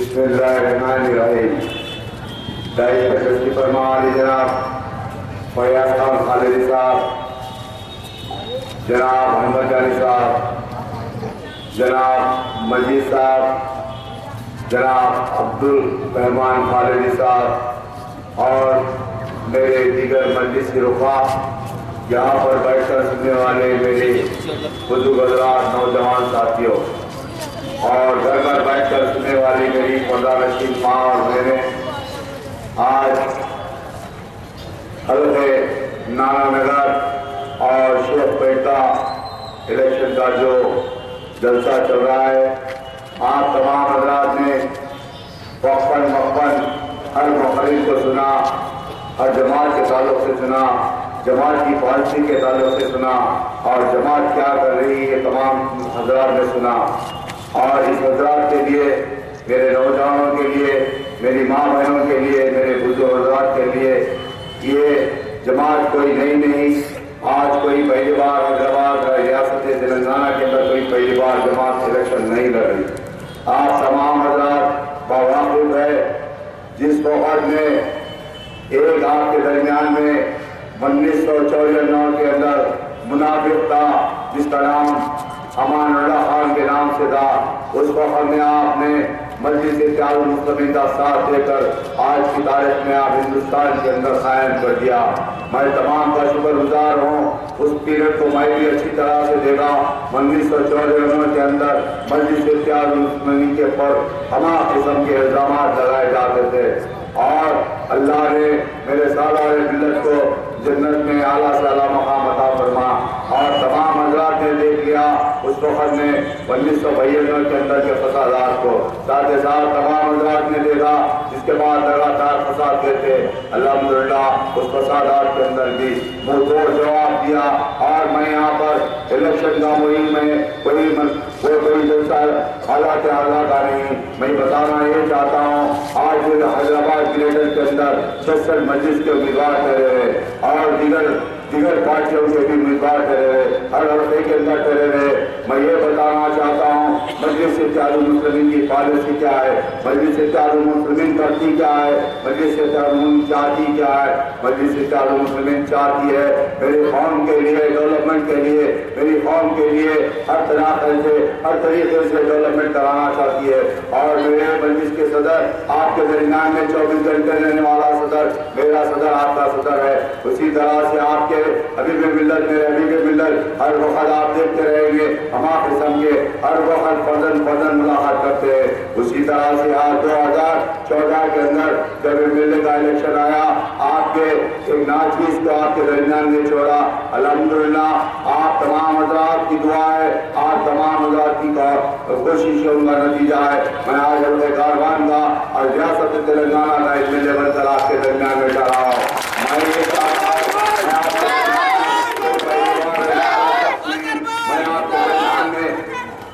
बिस्मिल्लाहिर्रहमानिर्रहीम। दाई तशरीफ फरमा जनाब फयाज खान खालिदी साहब, जनाब मोहम्मद जानी साहब, जनाब मजीद साहब, जनाब अब्दुल रहमान खालिदी साहब और मेरे दीगर मजलिस के रुखा, यहाँ पर बैठकर सुनने वाले मेरे बुजुर्ग हज़रात, नौजवान साथियों और घर पर बैठकर सुनने वाली मेरी पर्दानशीन माँ और बहनें, आज हल्के नाना नगर और शेखपेटा इलेक्शन का जो जलसा चल रहा है, आप तमाम हज़रात ने वक्फन मक्फन हर मुखलिफ को सुना, हर जमात के ताल्लुक से सुना, जमात की पॉलिसी के ताल्लुक से सुना और जमात क्या कर रही है तमाम हज़रात ने सुना। और इस हज़रात के लिए, मेरे नौजवानों के लिए, मेरी माँ बहनों के लिए, मेरे बुजुर्ग हज़रात के लिए ये जमात कोई नई नहीं, आज कोई पहली बार हैदराबाद रियासत तेलंगाना के अंदर कोई पहली बार जमात इलेक्शन नहीं लड़ रही। आप तमाम हज़रात वाकिफ है जिस वक़्त में एक आपके दरमियान में 1994 के अंदर मुनाफिक था जिसका नाम अमानुल्लाह खान के नाम से था, उस वक्त में आपने मजलिस इत्तेहादुल मुस्लिमीन का साथ देकर आज की तारीख में आप हिंदुस्तान के अंदर कायम कर दिया। मैं तमाम का शुक्रगुजार हूँ। उस पीरियड को मैं भी अच्छी तरह से देखा। 1994 के अंदर मजलिस इत्तेहादुल मुस्लिमीन के ऊपर तमाम किस्म के इल्जाम लगाए जाते थे और अल्लाह ने मेरे सालार मिल्लत को जन्नत में आला से आला मकाम अता फरमा और तमाम हज़रात ने देख लिया उस वक़्त में 1992 के अंदर के फसादात को, साथ ही साथ तमाम हज़रात ने देखा जिसके बाद लगातार फसाद देते। अल्हम्दुलिल्लाह उस फसादात के अंदर भी मुँह तोड़ जवाब दिया और मैं यहाँ पर इलेक्शन का मुहिम में कोई जैसा हालात का नहीं, मैं बताना ये चाहता हूँ। आज हैदराबाद ग्रेटर के अंदर 66 मजलिस के उम्मीदवार ठहरे हुए और दिगर पार्टियों के भी उम्मीदवार ठहरे हुए, हर हल्के के अंदर ठहरे हुए। मैं ये बताना चाहता हूँ मजलिस इत्तेहादुल मुस्लिमीन की पॉलिसी क्या है, मजलिस इत्तेहादुल मुस्लिमीन करती क्या है, मजलिस इत्तेहादुल मुस्लिमीन चाहती क्या है। मजलिस इत्तेहादुल मुस्लिमीन चाहती है मेरी कौम के लिए, डेवलपमेंट के लिए, मेरी कौम के लिए हर तरीके से डेवलपमेंट कराना चाहती है। और मेरे मजलिस के सदर आपके दरमियान में 24 घंटे रहने वाला सदर मेरा सदर आपका सदर है। उसी तरह से आपके हबीब मिल्लत मेरे हबीब मिल्लत हर वक्त आप देखते रहेंगे, हमारे किस्म के हर वक्त फर्जन मुलाकात करते हैं। उसी तरह से आज 2014 के अंदर जब मिलने का इलेक्शन आया, आपके एक नाचीज को आपके दरमियान में छोड़ा। अल्हम्दुलिल्लाह आप तमाम हज़रात की दुआ है, आप तमाम हज़रात की कोशिशों का नतीजा है। मैं आज हल्के कारवान का और रियासत तेलंगाना का एमएलए बनकर आपके दरमियान में खड़ा हूँ।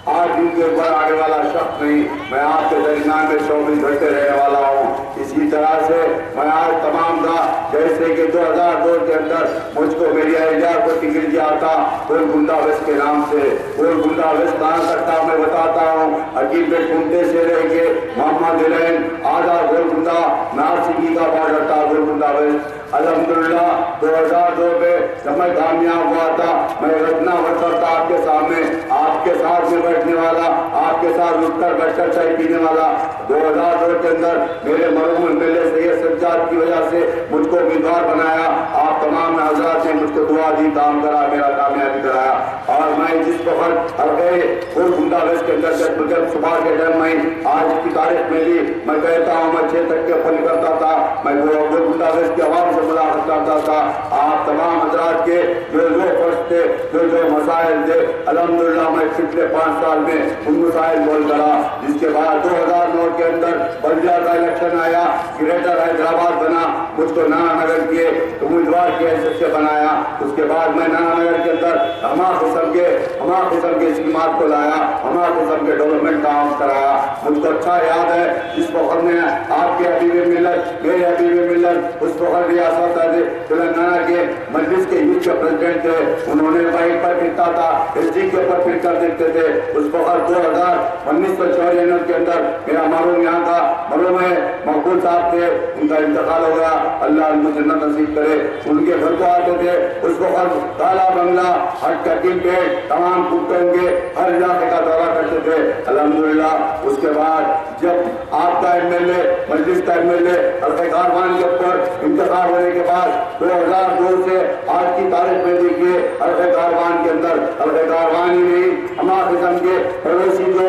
आज इनके ऊपर आने वाला शख्स नहीं, मैं आपके दरमियान में 24 घंटे रहने वाला हूँ। इसी तरह से मैं आज तमाम का जैसे कि 2002 के अंदर मुझको मेरी अहलिया को टिकट दिया था गोल गुंडा वेस्ट के नाम से। गोल गुंडा वेस्ट कहाँ तक था मैं बताता हूँ। हकीमपेट कुंटे से रहेंगे मोहम्मद हुसैन आधा गोल गुंडा नासिकी का बॉर्डर था गोल गुंडा वेस्ट। अल्हम्दुलिल्लाह 2002 में जब मैं कामयाब हुआ था, मैं रत्ना वर्कर था आपके सामने, आपके साथ में बैठने वाला, आपके साथ उठकर बैठकर चाय पीने वाला। 2002 के अंदर मेरे मरहूम एमएलए सैयद सज्जाद की वजह से मुझको उम्मीदवार बनाया। आप तमाम हज़रात ने मुझको दुआ दी, काम करा, मेरा कामयाबी कराया। और मैं जिस वक्त हल्के गोल गुंडा वेस्ट के अंदर जब सुबह के टाइम में आज की तारीख में भी मैं कहता हूँ मैं 6 तक के फल करता था, मैं गोल गुंडा वेस्ट की आवाम से मुलाकात करता था। आप तमाम हज़रात के जो फर्ज थे, जो मसाइल थे, अल्हम्दुलिल्लाह मैं पिछले 5 साल में उन मसाइल बोल करा। जिसके बाद 2009 के अंदर बल्दिया का इलेक्शन आया, ग्रेटर हैदराबाद बना, मुझको नाना नगर के उम्मीदवार की हैसियत से बनाया। उसके बाद मैं नाना नगर के अंदर हमारे किस्म के स्कीमात को लाया, हमारे किस्म के डेवलपमेंट काम कराया। मुझको अच्छा याद है जिस वक्त में आपके हबीब मिल्लत मेरे हबीब मिल्लत उस वक्त रियासत तेलंगाना के मजलिस के यूथ के प्रेसिडेंट थे, उन्होंने बाइक पर फिरता था, एसडी के ऊपर फिर कर देते थे। उस वक्त 1994 के अंदर मेरा मालूम यहाँ का मालूम है मकबूल साहब थे, उनका इंतकाल हो गया, अल्लाह उनको जन्नत नसीब करे। उनके घर को आते थे, उस वक्त काला बंगला, हट कटिंग पेट, तमाम कुत्ते हर इलाके का दौरा करते थे। अल्हम्दुलिल्लाह उसके बाद जब आपका एमएलए, मजलिस का एमएलए हल्के कारवान के ऊपर इंतकाल होने के बाद 2002 से आज की तारीख में देखिए हल्के कारवान के अंदर हल्के कारवान ही नहीं, हमारे किस्म के पड़ोसी जो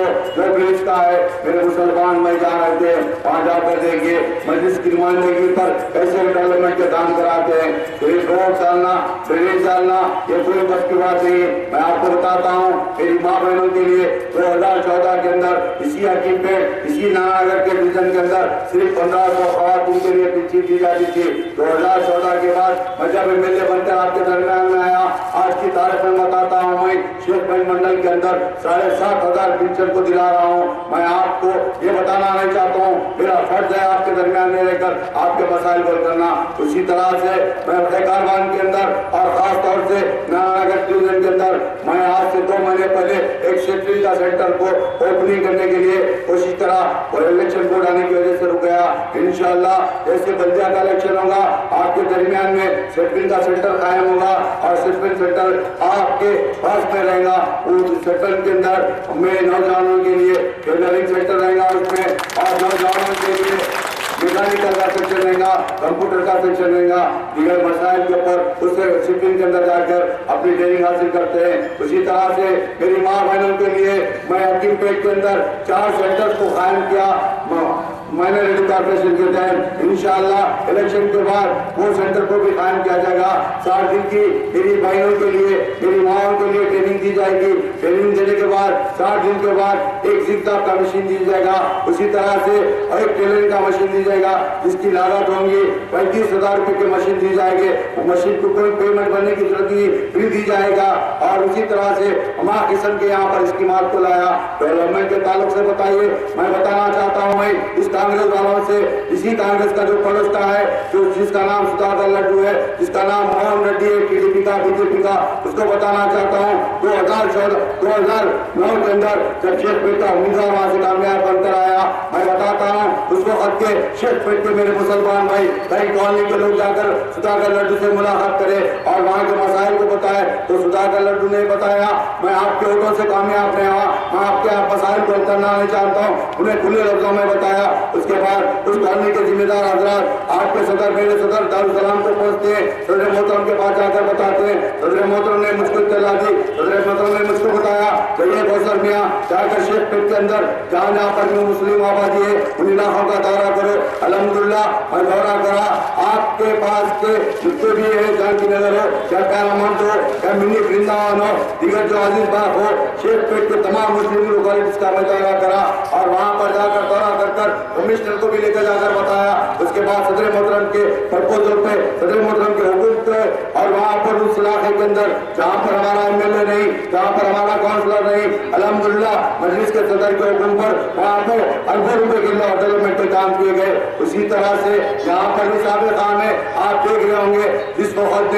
ब्रिज का है, मेरे मुसलमान में जा रहे थे, वहाँ जाकर देखिए मजलिस की नुमाइंदगी पर कैसे डेवलपमेंट के काम कराते हैं। तो एक रोड डालना, ड्रेनेज डालना, ये कोई बस की बात नहीं। मैं आपको बताता हूँ, मेरी माँ बहनों के लिए 2014 के अंदर इसी हकीम पे, इसी नानानगर के डिवीजन के अंदर सिर्फ 1500 खवातीन के लिए पिछी दी जाती थी। 2014 के बाद मैं जब एमएलए बनकर आपके दरमियान में आया, आज की तारीख में बताता हूँ, मैं शेख भाई मंडल के अंदर 7,500 पेंशन को दिला रहा हूँ। मैं आपको ये बताना नहीं चाहता हूँ, मेरा फर्ज है आपके दरमियान में रहकर आपके मसाइल हल करना। उसी तरह से मैं कारवान के अंदर और खास तौर से नानानगर डिवीजन के अंदर मैं आज से 2 महीने पहले एक सेक्रेटरी का सेंटर को ओपनिंग करने के लिए कोशिश करा और इलेक्शन कोड आने की वजह से रुक गया। इंशाअल्लाह जैसे बल्दिया का इलेक्शन होगा, आपके दरमियान में सेक्रेटरी का सेंटर कायम होगा और सेक्रेटरी सेंटर आपके पास में रहेगा। उस सेंटर के अंदर मैं नौजवानों के लिए टेलरिंग सेंटर रहेगा उसमें, और नौजवानों के लिए मैकेनिकल का सेक्शन रहेगा, कंप्यूटर का सेक्शन रहेगा। दीगर मसाइल के ऊपर उससे शिपिंग के अंदर जाकर अपनी ट्रेनिंग हासिल करते हैं। उसी तरह से मेरी माँ बहनों के लिए मैं हकीम पेट के अंदर 4 सेंटर्स को कायम किया माइनॉरिटी कॉर्पोरेशन के तहत। इंशाअल्लाह इलेक्शन के बाद वो सेंटर को भी कायम किया जाएगा। 60 दिन की मेरी बहनों के लिए, मेरी माओं के लिए ट्रेनिंग दी जाएगी। ट्रेनिंग देने के बाद 60 दिन के बाद एक जिक्ताब का मशीन दी जाएगा। उसी तरह से एक टेलरिंग का मशीन दी जाएगा जिसकी लागत होंगी 35,000 रुपए की मशीन दी जाएगी। वो मशीन को कोई पेमेंट करने की जरूरत नहीं, फ्री दी जाएगा। और उसी तरह से हमारा किस्म के यहाँ पर स्कीमात को लाया। डेवलपमेंट के ताल्लुक से बताइए, मैं बताना चाहता हूँ, मैं इस कांग्रेस वालों से, इसी कांग्रेस का जो पड़ोस का है, जो जिसका नाम सुधाकर लड्डू है, जिसका नाम मोहन रेड्डी है, टीडीपी का, बीजेपी का, उसको बताना चाहता हूँ 2009 के अंदर जब शेखपेट का उम्मीदवार वहां से कामयाब बनकर आया, मैं बताता हूँ उस वक्त के शेखपेट के मेरे मुसलमान भाई कई कॉलोनी के लोग जाकर सुधाकर लड्डू से मुलाकात करे और वहाँ के मसाइल को बताए, तो सुधाकर लड्डू ने बताया मैं आपके वोटों से कामयाब नहीं हुआ, मैं आपके आप मसाइल को करना नहीं चाहता हूँ, उन्हें खुले लफ्जों में बताया। उसके बाद उस कॉलोनी के जिम्मेदार हजरात आपके सदर, मेरे सदर दारुसलाम को पहुंचते हैं, सदर मोहतरम के पास जाकर बताते हैं। सदर मोहतरम ने मुझको इत्तला दी, सदर मोहतरम ने मुझको बताया चलिए कौसर मियाँ जाकर शेखपेट के अंदर जहाँ जहाँ पर मुस्लिम आबादी है उन इलाकों का दौरा करो। अल्हम्दुलिल्लाह मैं दौरा करा, आपके पास के जितने भी है, जानकी नगर हो, क्या पैरामाउंट हो, क्या मिनी वृंदावन हो, दीगर जो अजीज बाग हो, शेखपेट के तमाम मुस्लिम लोकेलिटीज का मैं दौरा करा और वहाँ पर जाकर दौरा कर कमिश्नर को भी लेकर जाकर बताया। उसके बाद सदर मोहतरम के प्रपोजल पे, सदर मोहतरम के हुकुम पे और वहाँ पर उस इलाके के अंदर जहाँ पर हमारा एमएलए नहीं, जहाँ पर हमारा काउंसलर नहीं, अल्हम्दुलिल्लाह मजलिस के सदर के हुकुम पर वहाँ पर अरबों रुपए के डेवलपमेंट पे काम किए गए। उसी तरह से यहाँ पर भी साबित काम है, आप देख रहे होंगे जिस वक्त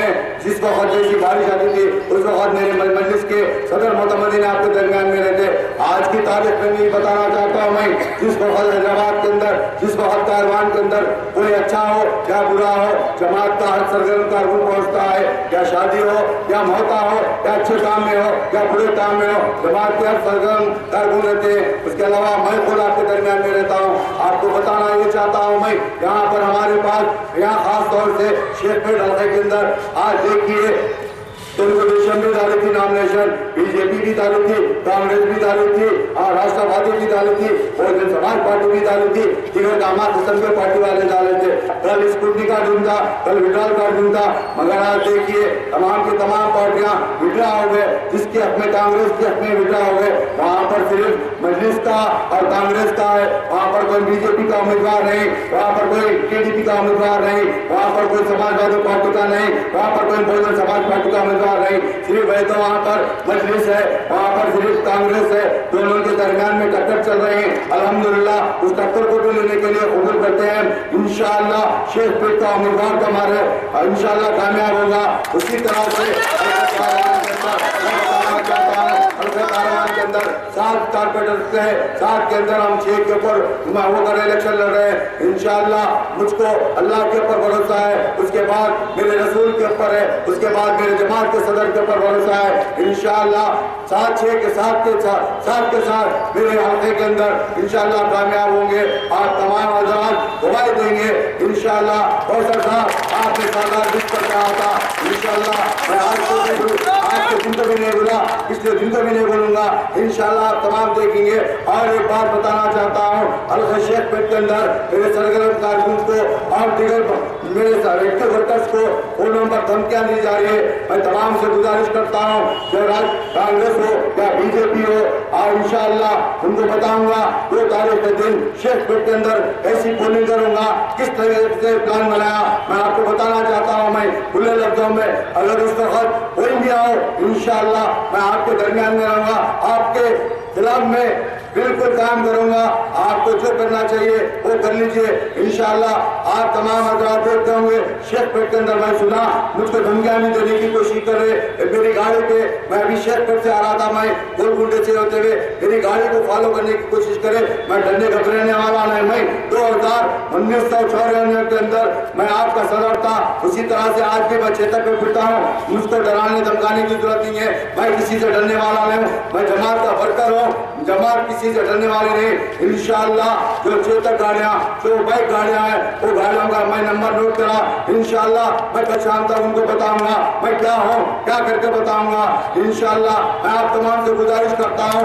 जैसी बारिश आती थी उस वक्त मेरे मजलिस के सदर मोहतमदीन आपके दरमियान में रहते। आज की तारीख में नहीं बताना चाहता हूँ मैं, जिस वक्त हैदराबाद के अंदर, जिस वक्त कारवान के अंदर कोई अच्छा हो या बुरा हो, जमात का हर सरगर्म कारकुन पहुंचता है, या शादी हो या मौता हो या अच्छे काम में हो या बुरे काम में हो, जमात के हर सरगर्म कारकुन रहते हैं। उसके अलावा मैं खुद आपके दरमियान में रहता हूँ। आपको बताना ये चाहता हूँ मैं, यहाँ पर हमारे पास यहाँ खास तौर से शेखपेट हल्के के अंदर आज देखिए तेलुगु देशम भी डाली थी नॉमिनेशन, बीजेपी भी डाली थी, कांग्रेस भी डाली थी और राष्ट्रवादी भी डाली थी, बहुजन समाज पार्टी भी डाली थी, तीनों दामाद किस्म के पार्टी वाले डाले थे। कल स्कूटी का दिन था, कल विड्रॉल का दिन था, मगर आज देखिए तमाम की तमाम पार्टियां विड्रॉ हो गए। जिसके हक में कांग्रेस के हक में विड्रॉ हो गए, वहाँ पर सिर्फ मजलिस का और कांग्रेस का है, वहाँ पर कोई बीजेपी का उम्मीदवार नहीं, वहाँ पर कोई टीडीपी का उम्मीदवार नहीं, वहाँ पर कोई समाजवादी पार्टी का नहीं, वहाँ पर कोई बहुजन समाज पार्टी का उम्मीदवार बार नहीं, सिर्फ है तो वहाँ पर मजलिस है, वहाँ पर सिर्फ कांग्रेस है, दोनों के दरमियान में टक्कर चल रही है। अल्हम्दुलिल्लाह उस टक्कर को भी लेने के लिए कबूल करते हैं। इंशाअल्लाह शेख पीर का उम्मीदवार हमारे इंशाअल्लाह कामयाब होगा। उसी तरह से के अंदर 7 कारपोरेटर है, 7 के अंदर हम 6 के ऊपर होकर इलेक्शन लड़ रहे हैं। इंशाअल्लाह मुझको अल्लाह के ऊपर भरोसा है, उसके बाद मेरे रसूल के ऊपर है, उसके बाद मेरे जमात के सदर के ऊपर भरोसा है। इंशाअल्लाह 7-6 के साथ मेरे हल्के के अंदर इंशाअल्लाह कामयाब होंगे। आप तमाम हज़रात गवाही देंगे इंशाअल्लाह। कौसर साहब आपने सरदार जिस पर कहा था इंशाअल्लाह मैं आज के दिन को भी नहीं बोला, पिछले दिन को भी नहीं बोलूंगा। इंशाअल्लाह आप तमाम देखेंगे। और एक बात बताना चाहता हूँ, हल्का शेख पेट के अंदर मेरे सरगर्म कारकुन को और दीगर मेरे एक्टिव वर्कर्स को फोन नंबर धमकियां दी जा रही है। मैं तमाम से गुजारिश करता हूँ, चाहे कांग्रेस हो या बीजेपी हो, और इंशाअल्लाह उनको बताऊंगा 2 तारीख के दिन शेख पेट के अंदर ऐसी पोलिंग करूंगा। किस तरह से प्लान बनाया मैं आपको बताना चाहता हूँ। मैं खुले लफ्जों में अगर उस वक्त कोई भी आओ इंशाअल्लाह मैं आपके दरमियान में रहूंगा, आपके खिलाफ में बिल्कुल काम करूंगा। आपको जो करना चाहिए वो कर लीजिए इंशाअल्लाह। आप तमाम हज़रात देखते होंगे शेख पेट के अंदर मैं सुना मुझको धमकियां भी देने की कोशिश कर रहे। मेरी गाड़ी पे मैं अभी शेख पेट से आ रहा था, मैं गोलकुंडे से होते हुए मेरी गाड़ी को फॉलो करने की कोशिश करे। मैं डरने घबराने वाला नहीं। मैं 2019 के अंदर मैं आपका सदर था, उसी तरह से आज भी मैं चेतक पे फिरता हूँ। मुझको डराने धमकाने की जरूरत नहीं है। मैं किसी से डरने वाला नहीं हूँ। मैं जमात का वर्कर हूँ, जमात किसी से डरने वाली नहीं। इंशाअल्लाह जो चेतक गाड़ियाँ, जो बाइक गाड़ियाँ हैं, वो गाड़ियों का मैं नंबर नोट करा। इंशाअल्लाह मैं कल शाम तक उनको बताऊंगा मैं क्या हूँ, क्या करके बताऊंगा। इंशाअल्लाह मैं आप तमाम से गुजारिश करता हूँ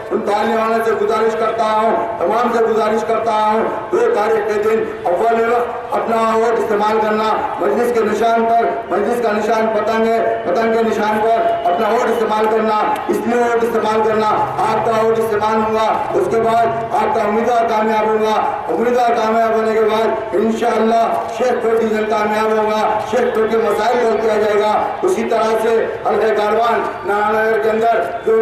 उन तालने वाले से गुजारिश करता हूँ, तमाम से गुजारिश करता हूँ 2 तारीख के दिन अव्वल वक्त अपना वोट इस्तेमाल करना। मजलिस के निशान पर, मजलिस का निशान पतंग है, पतंग के निशान पर अपना वोट इस्तेमाल करना। इसलिए वोट इस्तेमाल करना, आपका वोट इस्तेमाल होगा, उसके बाद आपका उम्मीदवार कामयाब होगा। उम्मीदवार कामयाब होने के बाद इंशाअल्लाह शेख पेट डिवीजन कामयाब होगा, शेख पेट के मसाइल हल किया जाएगा। उसी तरह से हल्के कारवान नारायणनगर के अंदर जो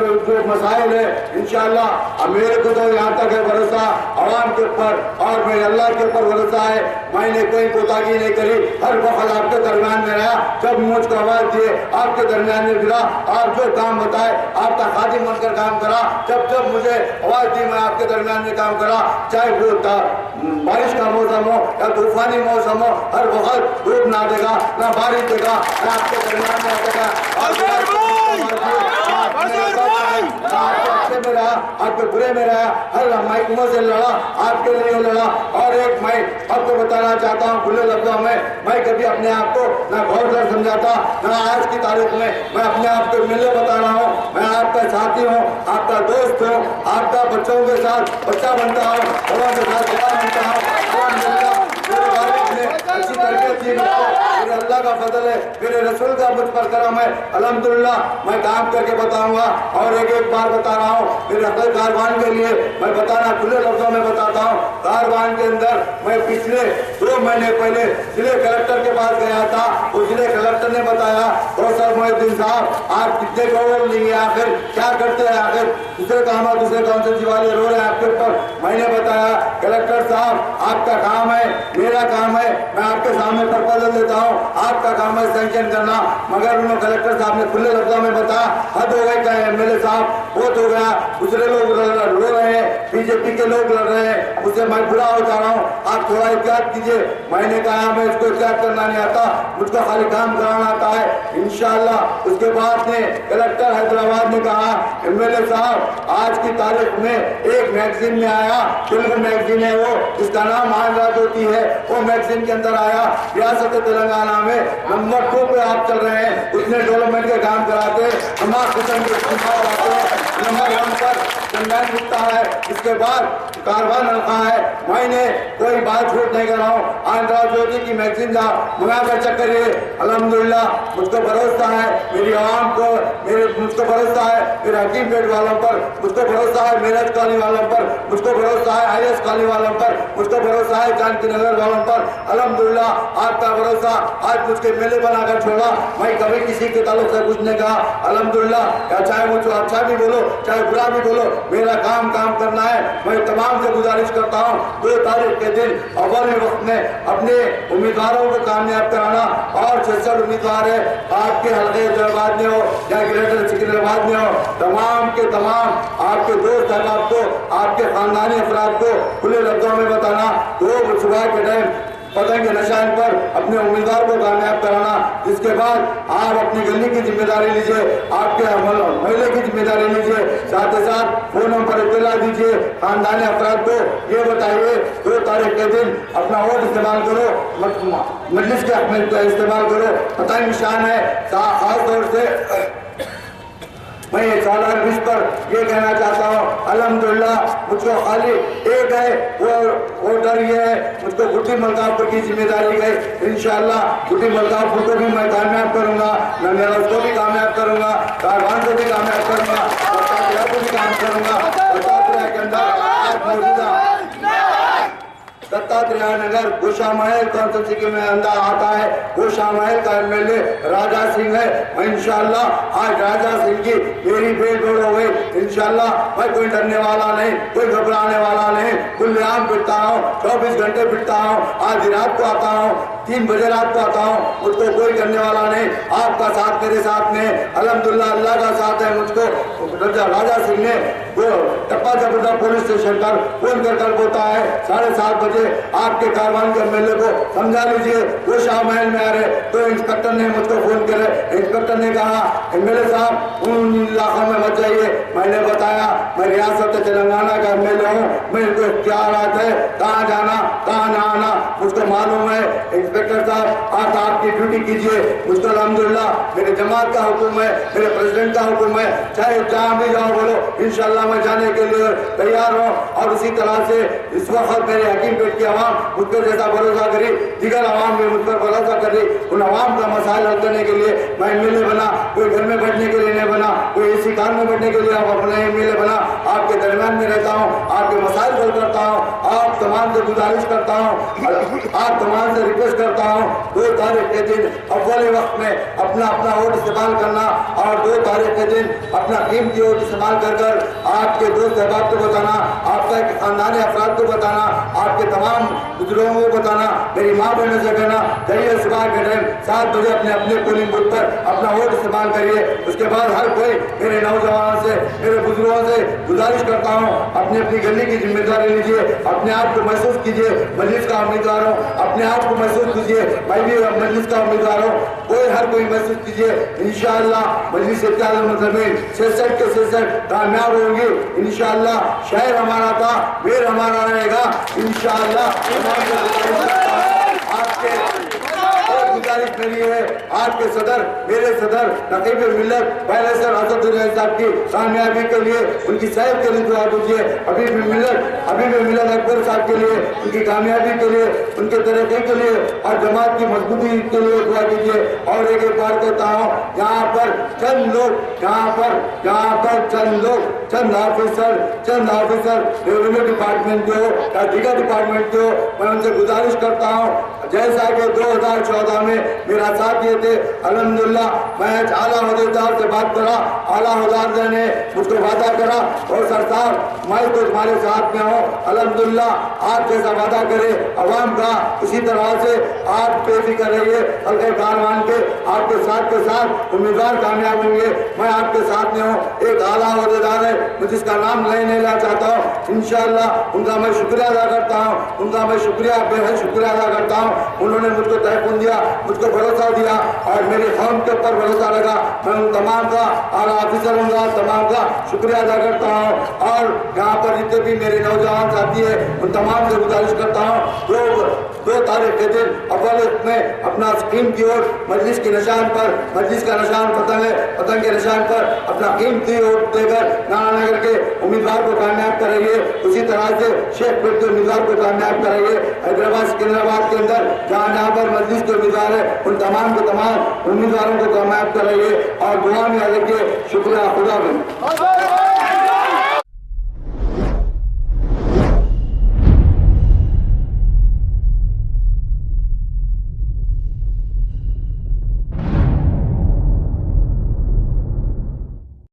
मसाइल है इंशाअल्लाह मेरे को तो यहाँ तक है भरोसा आवाम के ऊपर और मेरे अल्लाह के ऊपर भरोसा है। मैंने कोई कोताही नहीं करी, हर वक्त आपके दरमियान में रहा। जब मुझको आवाज दिए आपके दरमियान में फिरा, आप जो काम बताए आपका खादिम बनकर काम करा। जब जब मुझे आवाज दी मैं आपके दरमियान में काम करा, चाहे वो बारिश का मौसम हो या तूफानी मौसम हो, हर वक्त धूप ना देगा ना बारिश देगा, मैं आपके दरमियान में आएगा। अच्छे में रहा, आपके बुरे में रहा, हर महकमों से लड़ा, आपके लिए लड़ा। और एक मैं आपको बताना चाहता हूँ खुले लफ्जों में, मैं कभी अपने आप को ना गौरतलब समझाता ना आज की तारीख में मैं अपने आप को मिले बता रहा हूँ। मैं आपका साथी हूँ, आपका दोस्त हूँ, आपका बच्चों के साथ बच्चा बनता हूँ, बड़ों के साथ बड़ा बनता हूँ। अच्छी तरबियत दी मुझको, मेरे अल्लाह का फजल है, मेरे रसूल का मुझ पर करम है। अल्हम्दुलिल्लाह मैं काम करके बताऊंगा। और एक बार बता रहा हूँ मेरे अकल कारवान के लिए मैं बताना खुले लफ्जों में बताता हूँ। कारवान के अंदर मैं पिछले 2 महीने पहले जिले कलेक्टर के पास गया था। उस जिले कलेक्टर ने बताया प्रोफेसर मोहिद्दीन साहब आप कितने करोड़ लेंगे, आखिर क्या करते हैं, आखिर दूसरे काम है, दूसरे काउंसिल वाले रो रहे हैं आपके ऊपर। मैंने बताया कलेक्टर साहब आपका काम है, मेरा काम है, मैं आपके सामने प्रपोजल देता हूँ, आपका काम है सैंक्शन करना। मगर उन्होंने कलेक्टर साहब ने खुले लफ्जों में बताया हद हो गई, क्या एमएलए साहब बहुत हो गया, दूसरे लोग रो रहे हैं, बीजेपी के लोग लड़ रहे हैं, उससे मैं बुरा हो जा रहा हूँ, आप थोड़ा एहतियात कीजिए। मैंने कहा मैं इसको एहतियात करना नहीं आता, मुझको खाली काम कराना आता है इंशाअल्लाह। उसके बाद ने कलेक्टर हैदराबाद ने कहा एमएलए साहब आज की तारीख में एक मैगजीन में आया, तेलुगु मैगजीन है वो, जिसका नाम आन रात होती है, वो मैगजीन के अंदर आया रियासत तेलंगाना में नंबर 2 पे आप चल रहे हैं, उसने डेवलपमेंट के काम कराते, तमाम किस्म के नंबर 1 पर चंदन गुप्ता है, इसके बाद कारवान रखा है। मैंने कोई बात झूठ नहीं कर रहा हूँ। आंध्रा ज्योति की मैगजीन का मंगा कर चेक करिए। अल्हम्दुलिल्लाह मुझको भरोसा है, मेरी आवाम को मुझको भरोसा है, मेरे हकीम पेट वालों पर मुझको भरोसा है, मेरठ कॉलोनी वालों पर मुझको भरोसा है, IS कॉलोनी वालों पर मुझको भरोसा है, जानकी नगर वालों पर। अल्हम्दुलिल्लाह आपका भरोसा आज मुझके मेले बनाकर छोड़ा। मैं कभी किसी के ताल्लुक से कुछ नहीं कहा। अल्हम्दुलिल्लाह चाहे मुझको अच्छा भी बोलो चाहे बुरा भी बोलो, मेरा काम करना है। मैं तमाम से गुजारिश करता हूँ 2 तारीख के दिन अव्वल वक्त में अपने उम्मीदवारों को कामयाब कराना। और 66 उम्मीदवार है, आपके हल्के हैदराबाद में हो या ग्रेटर सिकंदराबाद में हो, तमाम के तमाम आपके दोस्त अहबाब को, आपके खानदानी अफराद को खुले लफ्जों में बताना 2 सुबह के टाइम पतंग के निशान पर अपने उम्मीदवार को कामयाब कराना। जिसके बाद आप अपनी गली की जिम्मेदारी लीजिए, आपके मोहल्ले की जिम्मेदारी लीजिए, साथ ही साथ फोनों पर इत्तला दीजिए। खानदानी अफराद को ये बताइए 2 तारीख के दिन अपना वोट इस्तेमाल करो, मजलिस के हक में इस्तेमाल करो। पतंग निशान है, खास तौर से मैं सालार विश पर ये कहना चाहता हूँ, अल्हम्दुलिल्लाह मुझको खाली एक है वो वोटर ये है, मुझको गुड्डी मलकापुर की जिम्मेदारी गई। इंशाअल्लाह गुड्डी मलकापुर को भी मैं कामयाब करूँगा, नंदेला को भी कामयाब करूँगा, कारवान को भी कामयाब करूँगा, को भी काम करूँगा। के अंदर आज मौजूदा दत्तात्रेय नगर गोशा महल कॉन्स्टिट्यूंसी में अंदर आता है। गोशा महल का MLA राजा सिंह है। इंशाअल्लाह आज राजा सिंह की मेरी बेल जोड़ हो गई। इंशाअल्लाह मैं कोई डरने वाला नहीं, कोई घबराने वाला नहीं, खुलेआम फिरता हूँ, 24 घंटे फिरता हूँ। आज रात को आता हूँ, 3 बजे रात को आता हूँ, मुझको कोई करने वाला नहीं। आपका साथ मेरे साथ में, अल्हम्दुलिल्लाह अल्लाह का साथ है। मुझको राजा सिंह ने वो टप्पा जबरदा पुलिस स्टेशन पर फोन कर बोलता है 7:30 बजे आपके कारवान के MLA को समझा लीजिए वो शाह महल में आ रहे। तो इंस्पेक्टर ने मुझको फोन करे, इंस्पेक्टर ने कहा MLA साहब उन इलाकों में मत जाइए। मैंने बताया मैं रियासत तेलंगाना का MLA हूँ, मेरे को इख्तियारात है कहाँ जाना कहाँ ना आना मुझको मालूम है। इंस्पेक्टर साहब आप आपकी ड्यूटी कीजिए। मुझको अल्हम्दुलिल्लाह मेरे जमात का हुक्म है, मेरे प्रेसिडेंट का हुक्म है, चाहे जहाँ भी जाओ बोलो इंशाअल्लाह मैं जाने के लिए तैयार हूँ। और उसी तरह से इस वक्त मेरे हकीम पेट की आवाम मुझ पर जैसा भरोसा करी, दीगर आवाम भी मुझ पर भरोसा करी। उन आवाम का मसाइल हल करने के लिए मैं MLA बना, कोई घर में बैठने के लिए नहीं बना, कोई इसी कार में बैठने के लिए आप अपने MLA बना। आपके दरमियान में रहता हूँ, आपके मसाइल हल करता हूँ, आप तमाम से गुजारिश करता हूँ, आप तमाम से रिक्वेस्ट करता हूँ 2 तारीख के दिन अव्वल वक्त में अपना वोट इस्तेमाल करना। और 2 तारीख के दिन अपना कीमती वोट इस्तेमाल कर आपके दोस्त अहबाब को बताना, आपका खानदानी अफराद को बताना, आपके तमाम बुजुर्गों को बताना। मेरी माँ बहनों से कहना जाइए सुबह के टाइम 7 बजे अपने पोलिंग बूथ पर अपना वोट इस्तेमाल करिए। उसके बाद हर कोई मेरे नौजवानों से मेरे बुजुर्गों से गुजारिश करता हूँ अपनी गली की जिम्मेदारी लीजिए, अपने आप को महसूस कीजिए मजलिस का उम्मीदवार हूँ, अपने आप को महसूस कीजिए मैं भी मजलिस का उम्मीदवार हूँ। हर कोई महसूस कीजिए इंशाअल्लाह मजलिस इत्तेहाद-उल-मुस्लिमीन 66 के 66 कामयाब होंगे इंशाअल्लाह। शहर हमारा था, मेर हमारा रहेगा इंशाअल्लाह। आपके गुजारिश मेरी है आपके सदर मेरे सदर नकीब मिल्लत पहले सर असदुल्लाह साहब की कामयाबी के लिए उनकी सेहत के लिए दुआ कीजिए। हबीब मिल्लत अकबर साहब के लिए उनकी कामयाबी के लिए उनके तरक्की के लिए और जमात की मजबूती के लिए दुआ कीजिए। और एक बार कहता हूँ यहाँ पर चंद लोग चंद ऑफिसर रेवेन्यू डिपार्टमेंट के हो या दीगर डिपार्टमेंट के हो, मैं उनसे गुजारिश करता हूँ जैसा कि 2014 में मेरा साथ दिए थे। अल्हम्दुलिल्लाह मैं आला हुदैदार से बात करा, आला हुदैदार ने मुझको वादा करा और सरकार मैं तो तुम्हारे साथ में हूँ। अल्हम्दुलिल्लाह आप जैसा वादा करे अवाम का उसी तरह से आप बेफिक्र रहिए। हल्के कारवान के आपके साथ उम्मीदवार कामयाब होंगे। मैं आपके साथ में हूँ। एक आला हुदैदार है मैं जिसका नाम नहीं लेना चाहता हूँ, इंशाअल्लाह उनका मैं शुक्रिया अदा करता हूँ, उनका मैं बेहद शुक्रिया अदा करता हूँ। उन्होंने मुझको तहफ़्फ़ुज़ दिया, मुझको भरोसा दिया और मेरे कौम के ऊपर भरोसा लगा। मैं उन तमाम का आला ऑफिसर होगा तमाम का शुक्रिया अदा करता हूँ। और यहाँ पर जितने भी मेरे नौजवान साथी है उन तमाम से गुजारिश करता हूँ लोग 2 तारीख के दिन अव्वल में अपना कीमती वोट मजलिस के निशान पर, मजलिस का निशान पतंग है, पतंग के निशान पर अपना कीमती वोट देकर नारायणनगर के उम्मीदवार को कामयाब कराइए। उसी तरह से शेखपुर के उम्मीदवार को कामयाब कराइए। हैदराबाद सिकंदराबाद के अंदर जहाँ जहाँ पर मजलिस के उम्मीदवार है उन तमाम के तमाम उम्मीदवारों को कामयाब कराइए और दुआ में रखिए। शुक्रिया, खुदा हाफिज़।